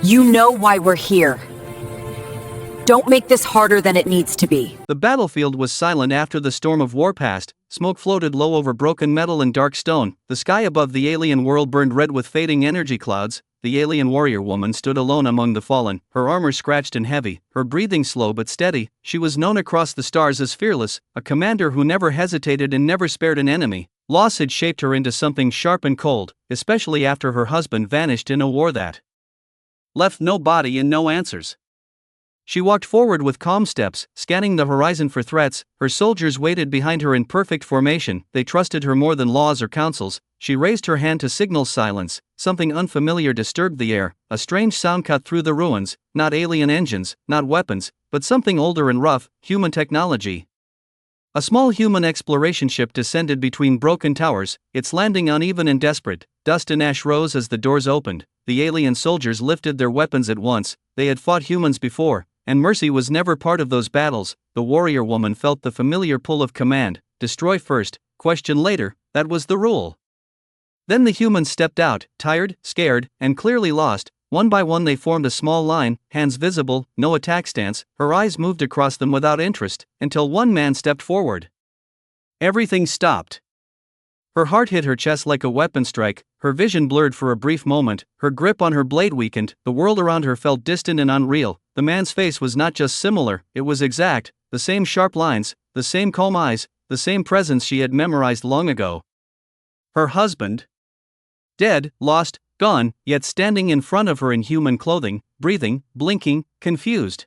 You know why we're here. Don't make this harder than it needs to be. The battlefield was silent after the storm of war passed. Smoke floated low over broken metal and dark stone. The sky above the alien world burned red with fading energy clouds. The alien warrior woman stood alone among the fallen, her armor scratched and heavy, her breathing slow but steady. She was known across the stars as fearless, a commander who never hesitated and never spared an enemy. Loss had shaped her into something sharp and cold, especially after her husband vanished in a war that left no body and no answers. She walked forward with calm steps, scanning the horizon for threats. Her soldiers waited behind her in perfect formation. They trusted her more than laws or councils. She raised her hand to signal silence. Something unfamiliar disturbed the air. A strange sound cut through the ruins. Not alien engines, not weapons, but something older and rough, human technology. A small human exploration ship descended between broken towers, its landing uneven and desperate. Dust and ash rose as the doors opened. The alien soldiers lifted their weapons at once. They had fought humans before, and mercy was never part of those battles. The warrior woman felt the familiar pull of command. Destroy first, question later, that was the rule. Then the humans stepped out, tired, scared, and clearly lost. One by one they formed a small line, hands visible, no attack stance. Her eyes moved across them without interest, until one man stepped forward. Everything stopped. Her heart hit her chest like a weapon strike, her vision blurred for a brief moment, her grip on her blade weakened, the world around her felt distant and unreal. The man's face was not just similar, it was exact, the same sharp lines, the same calm eyes, the same presence she had memorized long ago. Her husband? Dead, lost, gone, yet standing in front of her in human clothing, breathing, blinking, confused.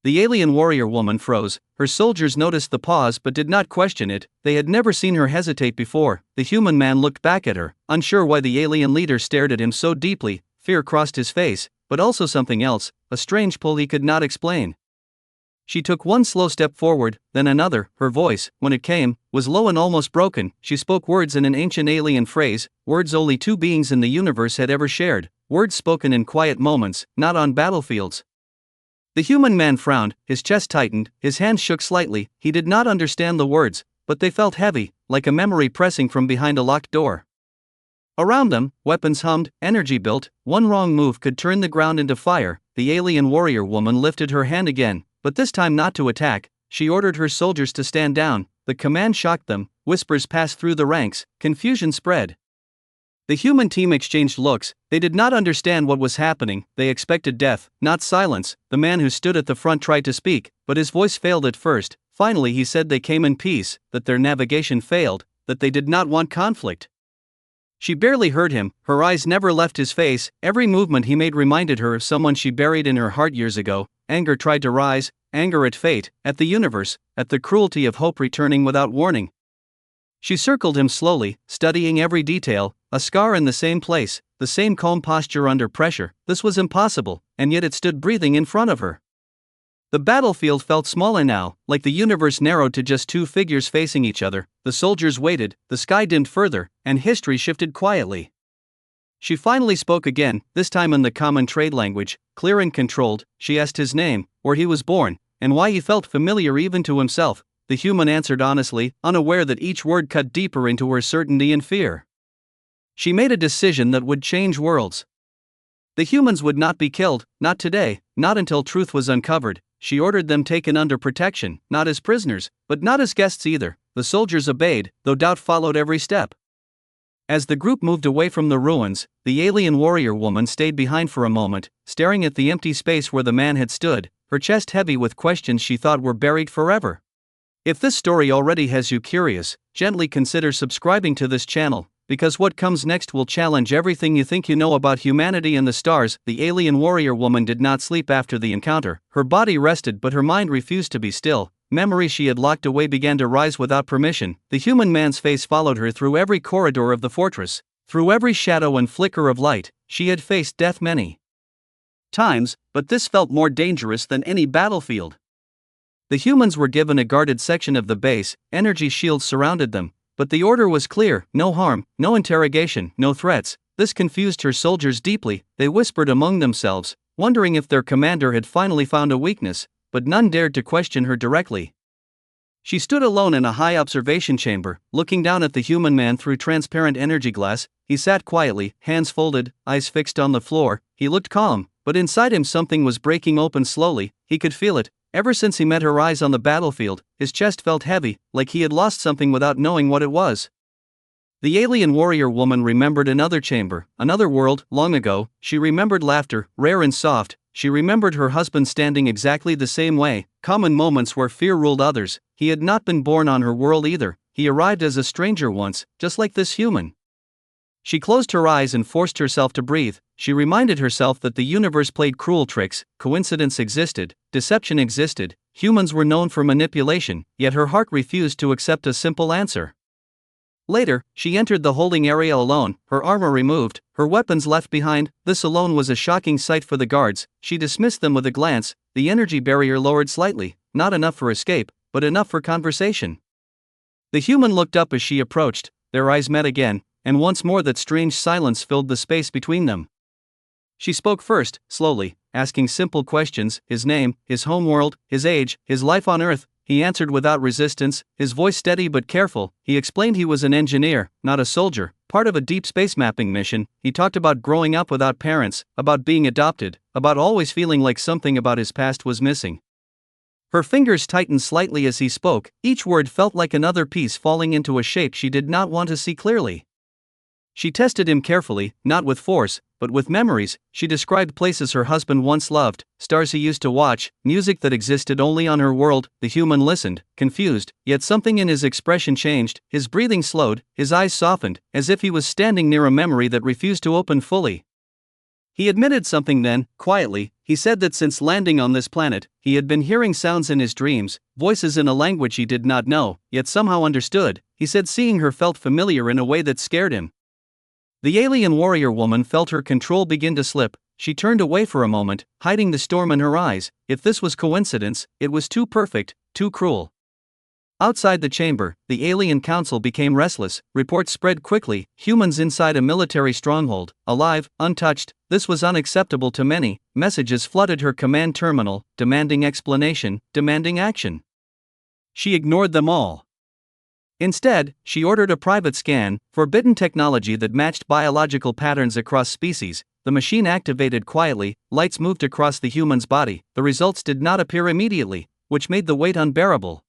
The alien warrior woman froze. Her soldiers noticed the pause but did not question it. They had never seen her hesitate before. The human man looked back at her, unsure why the alien leader stared at him so deeply. Fear crossed his face, but also something else, a strange pull he could not explain. She took one slow step forward, then another. Her voice, when it came, was low and almost broken. She spoke words in an ancient alien phrase, words only two beings in the universe had ever shared, words spoken in quiet moments, not on battlefields. The human man frowned, his chest tightened, his hands shook slightly. He did not understand the words, but they felt heavy, like a memory pressing from behind a locked door. Around them, weapons hummed, energy built. One wrong move could turn the ground into fire. The alien warrior woman lifted her hand again, but this time not to attack. She ordered her soldiers to stand down. The command shocked them. Whispers passed through the ranks. Confusion spread. The human team exchanged looks. They did not understand what was happening. They expected death, not silence. The man who stood at the front tried to speak, but his voice failed at first. Finally he said they came in peace, that their navigation failed, that they did not want conflict. She barely heard him. Her eyes never left his face. Every movement he made reminded her of someone she buried in her heart years ago. Anger tried to rise, anger at fate, at the universe, at the cruelty of hope returning without warning. She circled him slowly, studying every detail, a scar in the same place, the same calm posture under pressure. This was impossible, and yet it stood breathing in front of her. The battlefield felt smaller now, like the universe narrowed to just two figures facing each other. The soldiers waited, the sky dimmed further, and history shifted quietly. She finally spoke again, this time in the common trade language, clear and controlled. She asked his name, where he was born, and why he felt familiar even to himself. The human answered honestly, unaware that each word cut deeper into her certainty and fear. She made a decision that would change worlds. The humans would not be killed, not today, not until truth was uncovered. She ordered them taken under protection, not as prisoners, but not as guests either. The soldiers obeyed, though doubt followed every step. As the group moved away from the ruins, the alien warrior woman stayed behind for a moment, staring at the empty space where the man had stood, her chest heavy with questions she thought were buried forever. If this story already has you curious, gently consider subscribing to this channel, because what comes next will challenge everything you think you know about humanity and the stars. The alien warrior woman did not sleep after the encounter. Her body rested but her mind refused to be still. Memories she had locked away began to rise without permission. The human man's face followed her through every corridor of the fortress, through every shadow and flicker of light. She had faced death many times, but this felt more dangerous than any battlefield. The humans were given a guarded section of the base, energy shields surrounded them, but the order was clear: no harm, no interrogation, no threats. This confused her soldiers deeply. They whispered among themselves, wondering if their commander had finally found a weakness, but none dared to question her directly. She stood alone in a high observation chamber, looking down at the human man through transparent energy glass. He sat quietly, hands folded, eyes fixed on the floor. He looked calm, but inside him something was breaking open slowly. He could feel it. Ever since he met her eyes on the battlefield, his chest felt heavy, like he had lost something without knowing what it was. The alien warrior woman remembered another chamber, another world, long ago. She remembered laughter, rare and soft. She remembered her husband standing exactly the same way, common moments where fear ruled others. He had not been born on her world either. He arrived as a stranger once, just like this human. She closed her eyes and forced herself to breathe. She reminded herself that the universe played cruel tricks, coincidence existed, deception existed, humans were known for manipulation, yet her heart refused to accept a simple answer. Later, she entered the holding area alone, her armor removed, her weapons left behind. This alone was a shocking sight for the guards. She dismissed them with a glance. The energy barrier lowered slightly, not enough for escape, but enough for conversation. The human looked up as she approached. Their eyes met again, and once more that strange silence filled the space between them. She spoke first, slowly, asking simple questions: his name, his homeworld, his age, his life on Earth. He answered without resistance, his voice steady but careful. He explained he was an engineer, not a soldier, part of a deep space mapping mission. He talked about growing up without parents, about being adopted, about always feeling like something about his past was missing. Her fingers tightened slightly as he spoke. Each word felt like another piece falling into a shape she did not want to see clearly. She tested him carefully, not with force, but with memories. She described places her husband once loved, stars he used to watch, music that existed only on her world. The human listened, confused, yet something in his expression changed. His breathing slowed, his eyes softened, as if he was standing near a memory that refused to open fully. He admitted something then, quietly. He said that since landing on this planet, he had been hearing sounds in his dreams, voices in a language he did not know, yet somehow understood. He said seeing her felt familiar in a way that scared him. The alien warrior woman felt her control begin to slip. She turned away for a moment, hiding the storm in her eyes. If this was coincidence, it was too perfect, too cruel. Outside the chamber, the alien council became restless. Reports spread quickly. Humans inside a military stronghold, alive, untouched. This was unacceptable to many. Messages flooded her command terminal, demanding explanation, demanding action. She ignored them all. Instead, she ordered a private scan, forbidden technology that matched biological patterns across species. The machine activated quietly, lights moved across the human's body. The results did not appear immediately, which made the wait unbearable.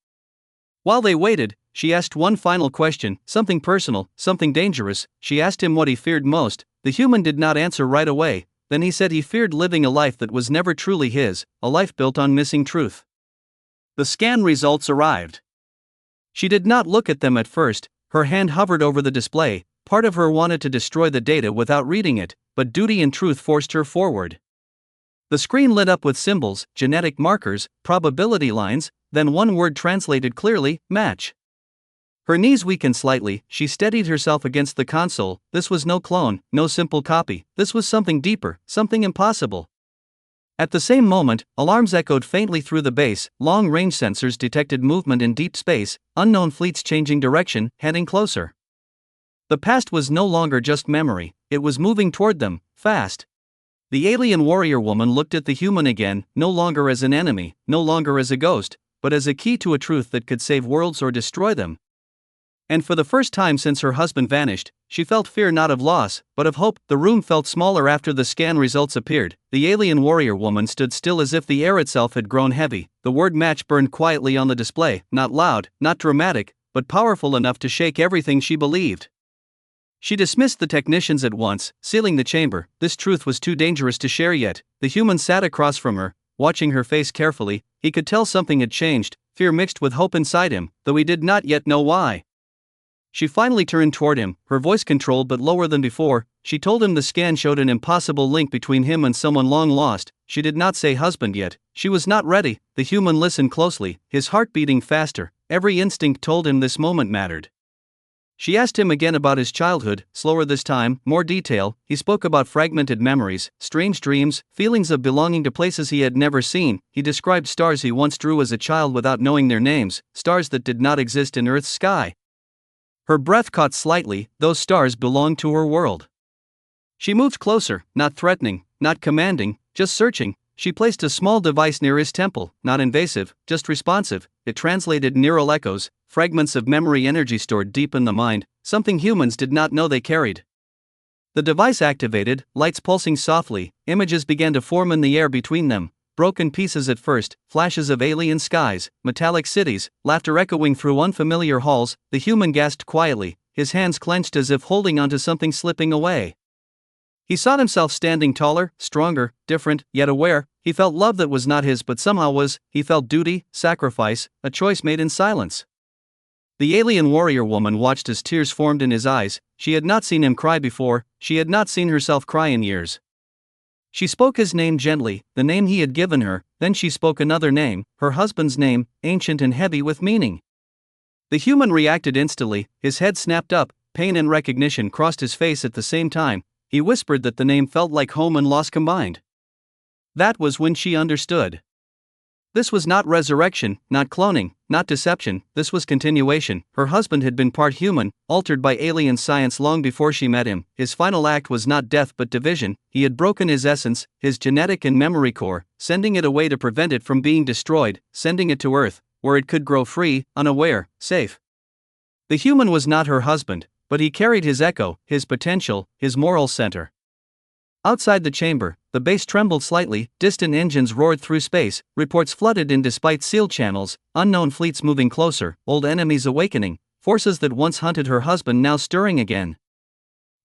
While they waited, she asked one final question, something personal, something dangerous. She asked him what he feared most. The human did not answer right away. Then he said he feared living a life that was never truly his, a life built on missing truth. The scan results arrived. She did not look at them at first. Her hand hovered over the display. Part of her wanted to destroy the data without reading it, but duty and truth forced her forward. The screen lit up with symbols, genetic markers, probability lines, then one word translated clearly: match. Her knees weakened slightly. She steadied herself against the console. This was no clone, no simple copy. This was something deeper, something impossible. At the same moment, alarms echoed faintly through the base. Long-range sensors detected movement in deep space, unknown fleets changing direction, heading closer. The past was no longer just memory, it was moving toward them, fast. The alien warrior woman looked at the human again, no longer as an enemy, no longer as a ghost, but as a key to a truth that could save worlds or destroy them. And for the first time since her husband vanished, she felt fear not of loss, but of hope. The room felt smaller after the scan results appeared. The alien warrior woman stood still as if the air itself had grown heavy. The word match burned quietly on the display, not loud, not dramatic, but powerful enough to shake everything she believed. She dismissed the technicians at once, sealing the chamber. This truth was too dangerous to share yet. The human sat across from her, watching her face carefully. He could tell something had changed, fear mixed with hope inside him, though he did not yet know why. She finally turned toward him, her voice controlled but lower than before. She told him the scan showed an impossible link between him and someone long lost. She did not say husband yet. She was not ready. The human listened closely, his heart beating faster. Every instinct told him this moment mattered. She asked him again about his childhood, slower this time, more detail. He spoke about fragmented memories, strange dreams, feelings of belonging to places he had never seen. He described stars he once drew as a child without knowing their names, stars that did not exist in Earth's sky. Her breath caught slightly. Those stars belonged to her world. She moved closer, not threatening, not commanding, just searching. She placed a small device near his temple, not invasive, just responsive. It translated neural echoes, fragments of memory energy stored deep in the mind, something humans did not know they carried. The device activated, lights pulsing softly, images began to form in the air between them. Broken pieces at first, flashes of alien skies, metallic cities, laughter echoing through unfamiliar halls. The human gasped quietly, his hands clenched as if holding onto something slipping away. He saw himself standing taller, stronger, different, yet aware. He felt love that was not his but somehow was. He felt duty, sacrifice, a choice made in silence. The alien warrior woman watched as tears formed in his eyes. She had not seen him cry before, she had not seen herself cry in years. She spoke his name gently, the name he had given her, then she spoke another name, her husband's name, ancient and heavy with meaning. The human reacted instantly, his head snapped up, pain and recognition crossed his face at the same time. He whispered that the name felt like home and loss combined. That was when she understood. This was not resurrection, not cloning, not deception, this was continuation. Her husband had been part human, altered by alien science long before she met him. His final act was not death but division. He had broken his essence, his genetic and memory core, sending it away to prevent it from being destroyed, sending it to Earth, where it could grow free, unaware, safe. The human was not her husband, but he carried his echo, his potential, his moral center. Outside the chamber, the base trembled slightly, distant engines roared through space, reports flooded in despite sealed channels, unknown fleets moving closer, old enemies awakening, forces that once hunted her husband now stirring again.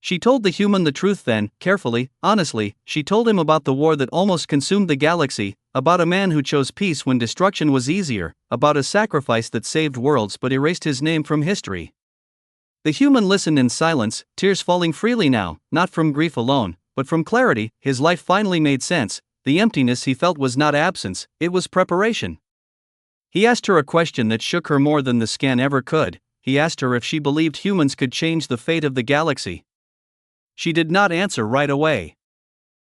She told the human the truth then, carefully, honestly. She told him about the war that almost consumed the galaxy, about a man who chose peace when destruction was easier, about a sacrifice that saved worlds but erased his name from history. The human listened in silence, tears falling freely now, not from grief alone, but from clarity. His life finally made sense. The emptiness he felt was not absence, it was preparation. He asked her a question that shook her more than the scan ever could. He asked her if she believed humans could change the fate of the galaxy. She did not answer right away.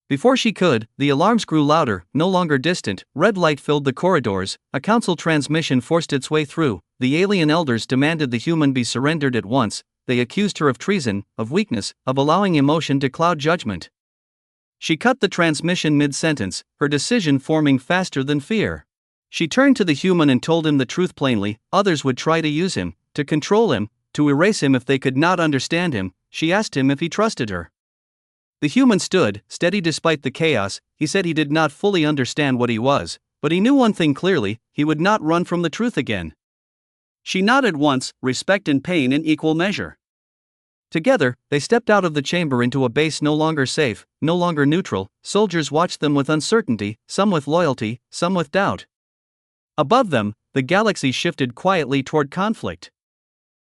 Before she could, the alarms grew louder, no longer distant. Red light filled the corridors. A council transmission forced its way through. The alien elders demanded the human be surrendered at once. They accused her of treason, of weakness, of allowing emotion to cloud judgment. She cut the transmission mid-sentence, her decision forming faster than fear. She turned to the human and told him the truth plainly. Others would try to use him, to control him, to erase him if they could not understand him. She asked him if he trusted her. The human stood, steady despite the chaos. He said he did not fully understand what he was, but he knew one thing clearly: he would not run from the truth again. She nodded once, respect and pain in equal measure. Together, they stepped out of the chamber into a base no longer safe, no longer neutral. Soldiers watched them with uncertainty, some with loyalty, some with doubt. Above them, the galaxy shifted quietly toward conflict.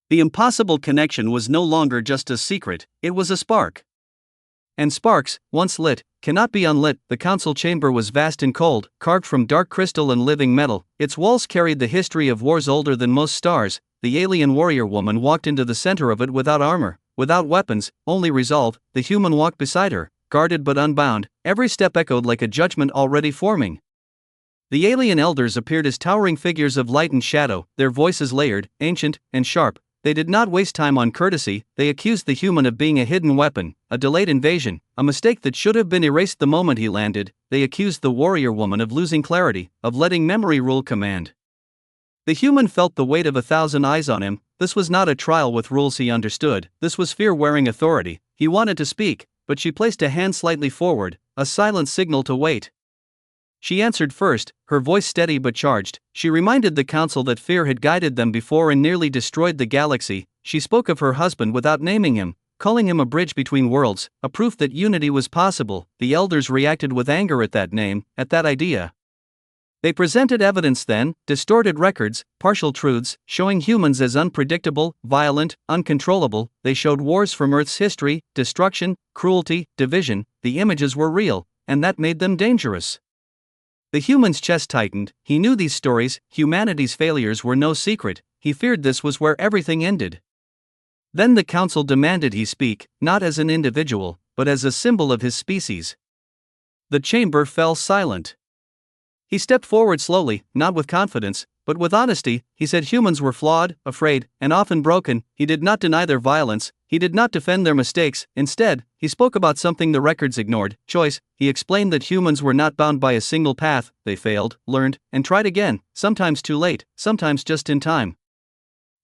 The impossible connection was no longer just a secret, it was a spark. And sparks, once lit, cannot be unlit. The council chamber was vast and cold, carved from dark crystal and living metal. Its walls carried the history of wars older than most stars. The alien warrior woman walked into the center of it without armor, without weapons, only resolve. The human walked beside her, guarded but unbound. Every step echoed like a judgment already forming. The alien elders appeared as towering figures of light and shadow, their voices layered, ancient, and sharp. They did not waste time on courtesy. They accused the human of being a hidden weapon, a delayed invasion, a mistake that should have been erased the moment he landed. They accused the warrior woman of losing clarity, of letting memory rule command. The human felt the weight of 1,000 eyes on him. This was not a trial with rules he understood, this was fear wearing authority. He wanted to speak, but she placed a hand slightly forward, a silent signal to wait. She answered first, her voice steady but charged. She reminded the council that fear had guided them before and nearly destroyed the galaxy. She spoke of her husband without naming him, calling him a bridge between worlds, a proof that unity was possible. The elders reacted with anger at that name, at that idea. They presented evidence then, distorted records, partial truths, showing humans as unpredictable, violent, uncontrollable. They showed wars from Earth's history, destruction, cruelty, division. The images were real, and that made them dangerous. The human's chest tightened. He knew these stories, humanity's failures were no secret. He feared this was where everything ended. Then the council demanded he speak, not as an individual, but as a symbol of his species. The chamber fell silent. He stepped forward slowly, not with confidence, but with honesty. He said humans were flawed, afraid, and often broken. He did not deny their violence, he did not defend their mistakes. Instead, he spoke about something the records ignored: choice. He explained that humans were not bound by a single path. They failed, learned, and tried again, sometimes too late, sometimes just in time.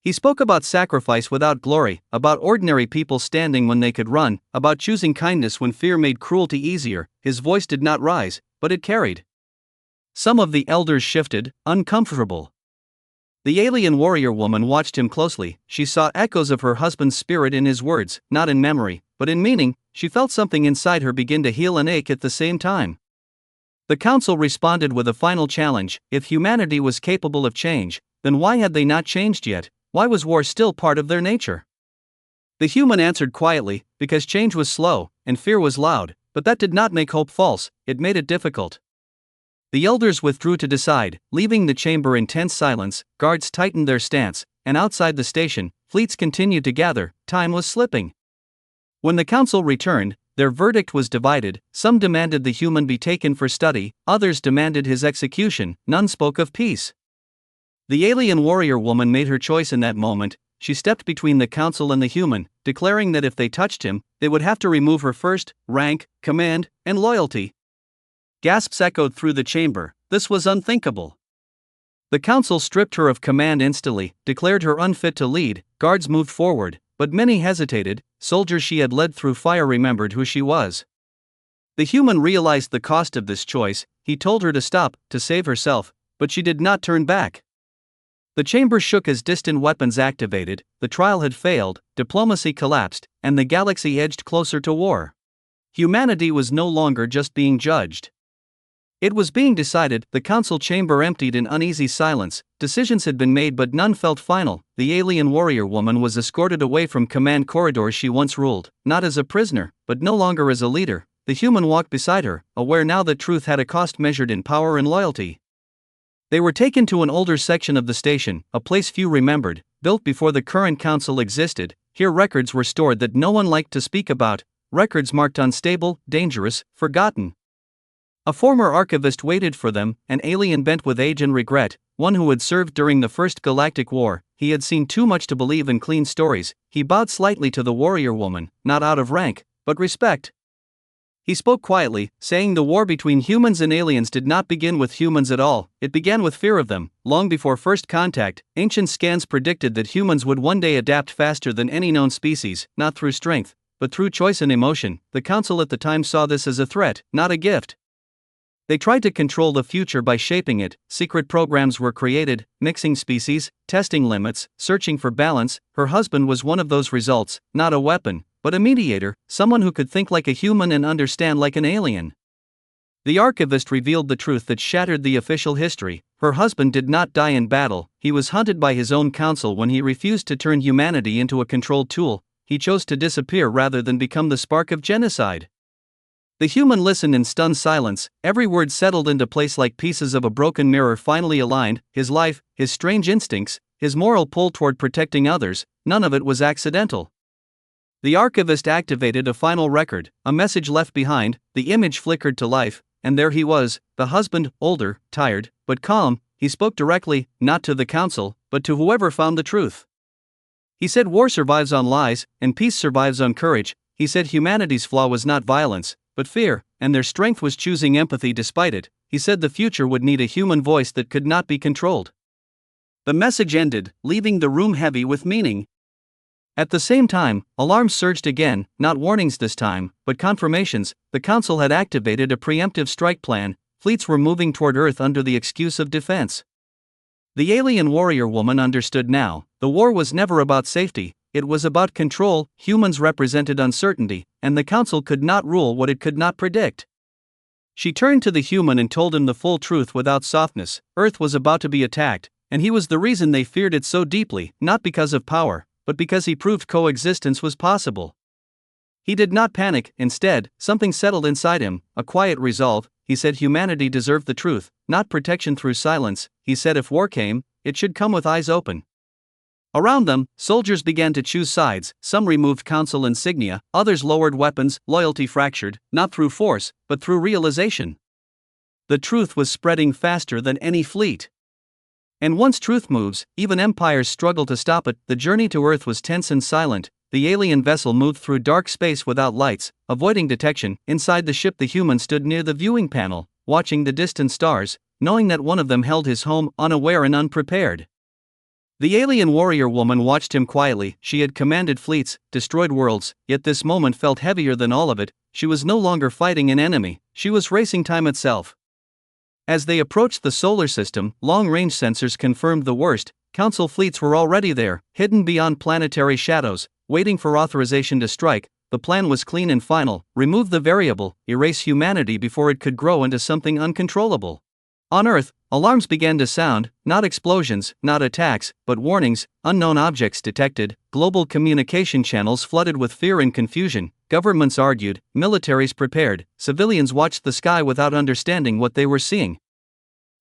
He spoke about sacrifice without glory, about ordinary people standing when they could run, about choosing kindness when fear made cruelty easier. His voice did not rise, but it carried. Some of the elders shifted, uncomfortable. The alien warrior woman watched him closely. She saw echoes of her husband's spirit in his words, not in memory, but in meaning. She felt something inside her begin to heal and ache at the same time. The council responded with a final challenge. If humanity was capable of change, then why had they not changed yet? Why was war still part of their nature? The human answered quietly, because change was slow, and fear was loud, but that did not make hope false, it made it difficult. The elders withdrew to decide, leaving the chamber in tense silence. Guards tightened their stance, and outside the station, fleets continued to gather. Time was slipping. When the council returned, their verdict was divided. Some demanded the human be taken for study, others demanded his execution. None spoke of peace. The alien warrior woman made her choice in that moment. She stepped between the council and the human, declaring that if they touched him, they would have to remove her first rank, command, and loyalty. Gasps echoed through the chamber. This was unthinkable. The council stripped her of command instantly, declared her unfit to lead. Guards moved forward, but many hesitated. Soldiers she had led through fire remembered who she was. The human realized the cost of this choice. He told her to stop, to save herself, but she did not turn back. The chamber shook as distant weapons activated. The trial had failed, diplomacy collapsed, and the galaxy edged closer to war. Humanity was no longer just being judged. It was being decided. The council chamber emptied in uneasy silence. Decisions had been made but none felt final. The alien warrior woman was escorted away from command corridors she once ruled, not as a prisoner, but no longer as a leader. The human walked beside her, aware now that truth had a cost measured in power and loyalty. They were taken to an older section of the station, a place few remembered, built before the current council existed. Here records were stored that no one liked to speak about, records marked unstable, dangerous, forgotten. A former archivist waited for them, an alien bent with age and regret, one who had served during the First Galactic War. He had seen too much to believe in clean stories. He bowed slightly to the warrior woman, not out of rank, but respect. He spoke quietly, saying the war between humans and aliens did not begin with humans at all. It began with fear of them. Long before first contact, ancient scans predicted that humans would one day adapt faster than any known species, not through strength, but through choice and emotion. The council at the time saw this as a threat, not a gift. They tried to control the future by shaping it. Secret programs were created, mixing species, testing limits, searching for balance. Her husband was one of those results, not a weapon, but a mediator, someone who could think like a human and understand like an alien. The archivist revealed the truth that shattered the official history. Her husband did not die in battle. He was hunted by his own council when he refused to turn humanity into a controlled tool. He chose to disappear rather than become the spark of genocide. The human listened in stunned silence. Every word settled into place like pieces of a broken mirror finally aligned. His life, his strange instincts, his moral pull toward protecting others, none of it was accidental. The archivist activated a final record, a message left behind. The image flickered to life, and there he was, the husband, older, tired, but calm. He spoke directly, not to the council, but to whoever found the truth. He said war survives on lies, and peace survives on courage. He said humanity's flaw was not violence, but fear, and their strength was choosing empathy despite it. He said the future would need a human voice that could not be controlled. The message ended, leaving the room heavy with meaning. At the same time, alarms surged again, not warnings this time, but confirmations. The council had activated a preemptive strike plan. Fleets were moving toward Earth under the excuse of defense. The alien warrior woman understood now. The war was never about safety, it was about control. Humans represented uncertainty, and the council could not rule what it could not predict. She turned to the human and told him the full truth without softness. Earth was about to be attacked, and he was the reason they feared it so deeply, not because of power, but because he proved coexistence was possible. He did not panic. Instead, something settled inside him, a quiet resolve. He said humanity deserved the truth, not protection through silence. He said if war came, it should come with eyes open. Around them, soldiers began to choose sides. Some removed council insignia, others lowered weapons. Loyalty fractured, not through force, but through realization. The truth was spreading faster than any fleet. And once truth moves, even empires struggle to stop it. The journey to Earth was tense and silent. The alien vessel moved through dark space without lights, avoiding detection. Inside the ship, the human stood near the viewing panel, watching the distant stars, knowing that one of them held his home, unaware and unprepared. The alien warrior woman watched him quietly. She had commanded fleets, destroyed worlds, yet this moment felt heavier than all of it. She was no longer fighting an enemy, she was racing time itself. As they approached the solar system, long-range sensors confirmed the worst. Council fleets were already there, hidden beyond planetary shadows, waiting for authorization to strike. The plan was clean and final: remove the variable, erase humanity before it could grow into something uncontrollable. On Earth, alarms began to sound, not explosions, not attacks, but warnings. Unknown objects detected, global communication channels flooded with fear and confusion, governments argued, militaries prepared, civilians watched the sky without understanding what they were seeing.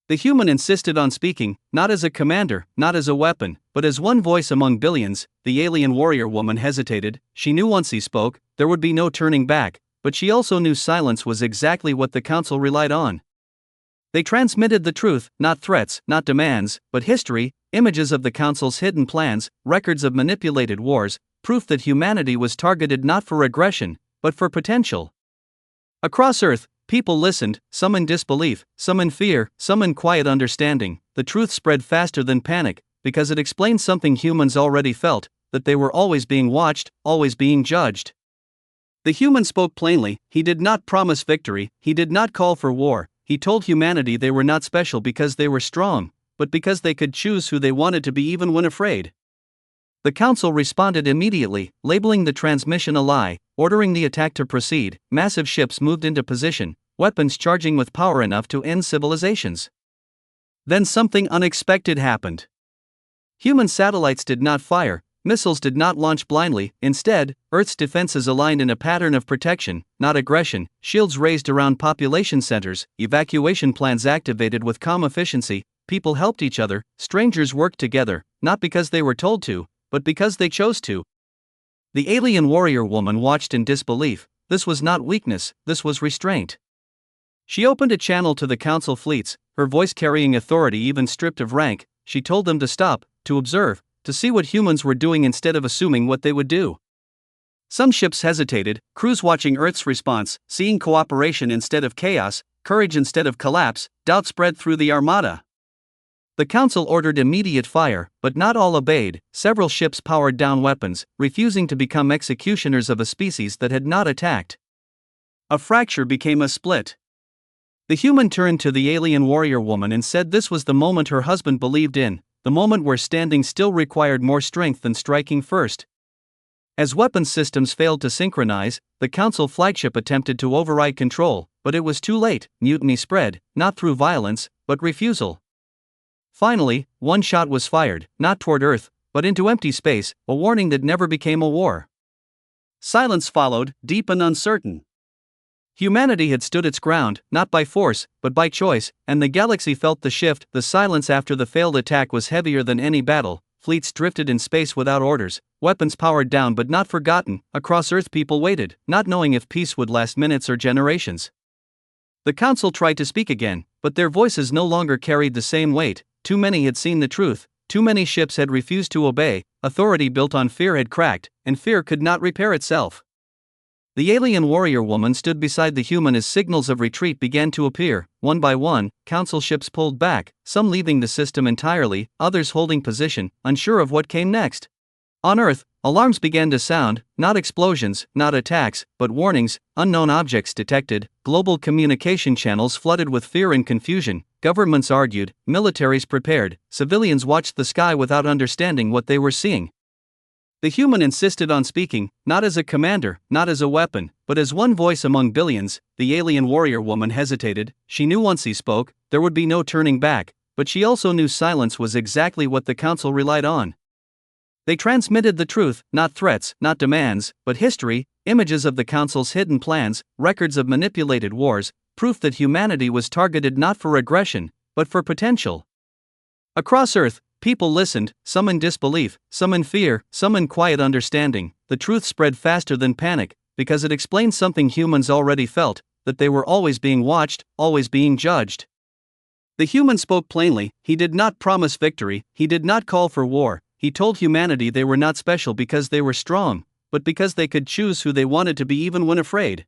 The human insisted on speaking, not as a commander, not as a weapon, but as one voice among billions. The alien warrior woman hesitated. She knew once he spoke, there would be no turning back, but she also knew silence was exactly what the council relied on. They transmitted the truth, not threats, not demands, but history, images of the council's hidden plans, records of manipulated wars, proof that humanity was targeted not for aggression, but for potential. Across Earth, people listened, some in disbelief, some in fear, some in quiet understanding. The truth spread faster than panic, because it explained something humans already felt, that they were always being watched, always being judged. The human spoke plainly. He did not promise victory, he did not call for war. He told humanity they were not special because they were strong, but because they could choose who they wanted to be even when afraid. The council responded immediately, labeling the transmission a lie, ordering the attack to proceed. Massive ships moved into position, weapons charging with power enough to end civilizations. Then something unexpected happened. Human satellites did not fire, missiles did not launch blindly. Instead, Earth's defenses aligned in a pattern of protection, not aggression. Shields raised around population centers, evacuation plans activated with calm efficiency. People helped each other, strangers worked together, not because they were told to, but because they chose to. The alien warrior woman watched in disbelief. This was not weakness, this was restraint. She opened a channel to the council fleets, her voice carrying authority even stripped of rank. She told them to stop, to observe, to see what humans were doing instead of assuming what they would do. Some ships hesitated, crews watching Earth's response, seeing cooperation instead of chaos, courage instead of collapse. Doubt spread through the armada. The council ordered immediate fire, but not all obeyed. Several ships powered down weapons, refusing to become executioners of a species that had not attacked. A fracture became a split. The human turned to the alien warrior woman and said this was the moment her husband believed in, the moment where standing still required more strength than striking first. As weapons systems failed to synchronize, the council flagship attempted to override control, but it was too late. Mutiny spread, not through violence, but refusal. Finally, one shot was fired, not toward Earth, but into empty space, a warning that never became a war. Silence followed, deep and uncertain. Humanity had stood its ground, not by force, but by choice, and the galaxy felt the shift. The silence after the failed attack was heavier than any battle. Fleets drifted in space without orders, weapons powered down but not forgotten. Across Earth people waited, not knowing if peace would last minutes or generations. The council tried to speak again, but their voices no longer carried the same weight. Too many had seen the truth, too many ships had refused to obey, authority built on fear had cracked, and fear could not repair itself. The alien warrior woman stood beside the human as signals of retreat began to appear. One by one, council ships pulled back, some leaving the system entirely, others holding position, unsure of what came next. On Earth, alarms began to sound, not explosions, not attacks, but warnings. Unknown objects detected, global communication channels flooded with fear and confusion, governments argued, militaries prepared, civilians watched the sky without understanding what they were seeing. The human insisted on speaking, not as a commander, not as a weapon, but as one voice among billions. The alien warrior woman hesitated. She knew once he spoke, there would be no turning back, but she also knew silence was exactly what the council relied on. They transmitted the truth, not threats, not demands, but history, images of the council's hidden plans, records of manipulated wars, proof that humanity was targeted not for aggression, but for potential. Across Earth, people listened, some in disbelief, some in fear, some in quiet understanding. The truth spread faster than panic, because it explained something humans already felt, that they were always being watched, always being judged. The human spoke plainly. He did not promise victory, he did not call for war. He told humanity they were not special because they were strong, but because they could choose who they wanted to be even when afraid.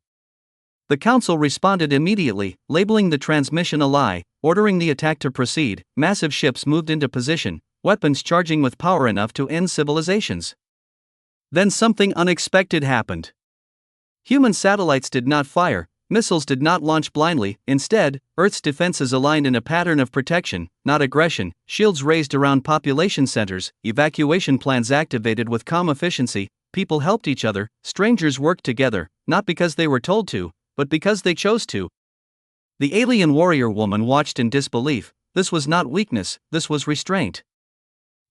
The council responded immediately, labeling the transmission a lie, ordering the attack to proceed. Massive ships moved into position, weapons charging with power enough to end civilizations. Then something unexpected happened. Human satellites did not fire, missiles did not launch blindly. Instead, Earth's defenses aligned in a pattern of protection, not aggression, shields raised around population centers, evacuation plans activated with calm efficiency, people helped each other, strangers worked together, not because they were told to, but because they chose to. The alien warrior woman watched in disbelief. This was not weakness, this was restraint.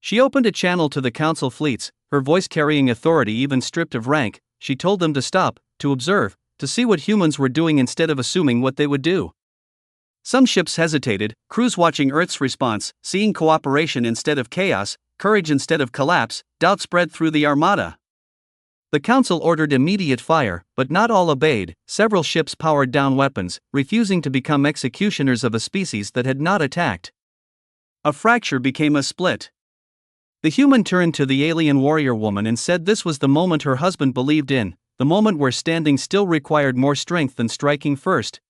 She opened a channel to the council fleets, her voice carrying authority even stripped of rank. She told them to stop, to observe, to see what humans were doing instead of assuming what they would do. Some ships hesitated, crews watching Earth's response, seeing cooperation instead of chaos, courage instead of collapse. Doubt spread through the armada. The council ordered immediate fire, but not all obeyed. Several ships powered down weapons, refusing to become executioners of a species that had not attacked. A fracture became a split. The human turned to the alien warrior woman and said this was the moment her husband believed in, the moment where standing still required more strength than striking first.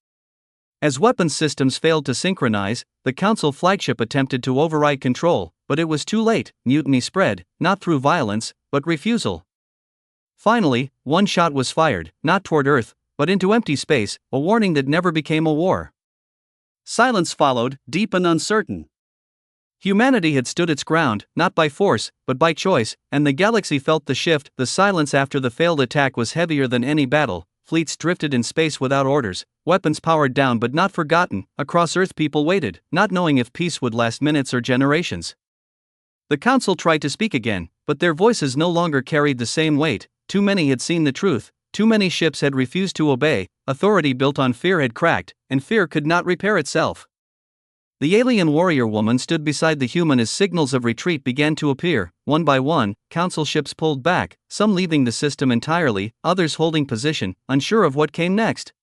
As weapons systems failed to synchronize, the council flagship attempted to override control, but it was too late. Mutiny spread, not through violence, but refusal. Finally, one shot was fired, not toward Earth, but into empty space, a warning that never became a war. Silence followed, deep and uncertain. Humanity had stood its ground, not by force, but by choice, and the galaxy felt the shift. The silence after the failed attack was heavier than any battle. Fleets drifted in space without orders, weapons powered down but not forgotten. Across Earth people waited, not knowing if peace would last minutes or generations. The council tried to speak again, but their voices no longer carried the same weight. Too many had seen the truth, too many ships had refused to obey, authority built on fear had cracked, and fear could not repair itself. The alien warrior woman stood beside the human as signals of retreat began to appear. One by one, council ships pulled back, some leaving the system entirely, others holding position, unsure of what came next.